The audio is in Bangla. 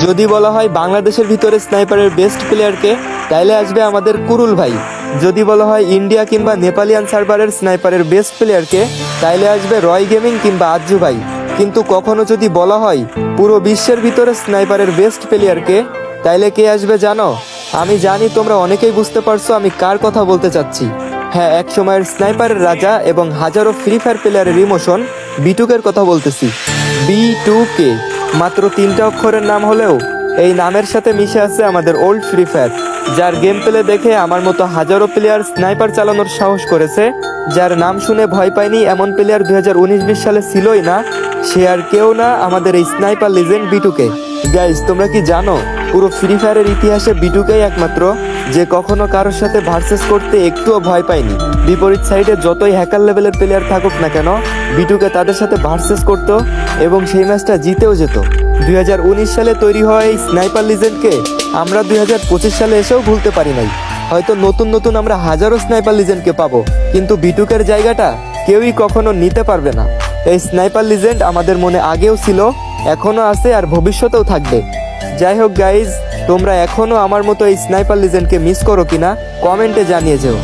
যদি বলা হয় বাংলাদেশের ভিতরে স্নাইপারের বেস্ট প্লেয়ারকে, তাইলে আসবে আমাদের কুরুল ভাই। যদি বলা হয় ইন্ডিয়া কিংবা নেপালিয়ান সার্ভারের স্নাইপারের বেস্ট প্লেয়ারকে, তাইলে আসবে রয় গেমিং কিংবা আজ্জু ভাই। কিন্তু কখনো যদি বলা হয় পুরো বিশ্বের ভিতরে স্নাইপারের বেস্ট প্লেয়ারকে, তাইলে কে আসবে জানো? আমি জানি তোমরা অনেকেই বুঝতে পারছো আমি কার কথা বলতে চাচ্ছি। হ্যাঁ, এক সময়ের স্নাইপারের রাজা এবং হাজারো ফ্রি ফায়ার প্লেয়ারের ইমোশন বিটুকের কথা বলতেছি। B2K মাত্র 3টা অক্ষরের নাম হলেও এই নামের সাথে মিশে আছে আমাদের ওল্ড ফ্রি ফায়ার, যার গেম প্লে দেখে আমার মতো হাজারো প্লেয়ার স্নাইপার চালানোর সাহস করেছে। যার নাম শুনে ভয় পায়নি এমন প্লেয়ার 2019-20 সালে ছিলই না। সে আর কেউ না, আমাদের এই স্নাইপার লিজেন্ড B2K। গাইস, তোমরা কি জানো পুরো ফ্রি ফায়ারের ইতিহাসে B2K একমাত্র যে কখনো কারোর সাথে ভার্সেস করতে একটুও ভয় পায়নি। বিপরীত সাইডে যতই হ্যাকার লেভেলের প্লেয়ার থাকুক না কেন, B2K তাদের সাথে ভার্সেস করতো এবং সেই ম্যাচটা জিতেও যেত। 2019 সালে তৈরি হওয়া এই স্নাইপার লিজেন্ডকে আমরা 2025 সালে এসেও ভুলতে পারি নাই। হয়তো নতুন নতুন আমরা হাজারো স্নাইপার লিজেন্ডকে পাবো, কিন্তু B2K-র জায়গাটা কেউই কখনো নিতে পারবে না। এই স্নাইপার লিজেন্ড আমাদের মনে আগেও ছিল, এখনো আছে আর ভবিষ্যতেও থাকবে। যাই হোক গাইজ, তোমরা এখনো আমার মতো এই স্নাইপার লিজেন্ডকে মিস করো কিনা কমেন্টে জানিয়ে যেও।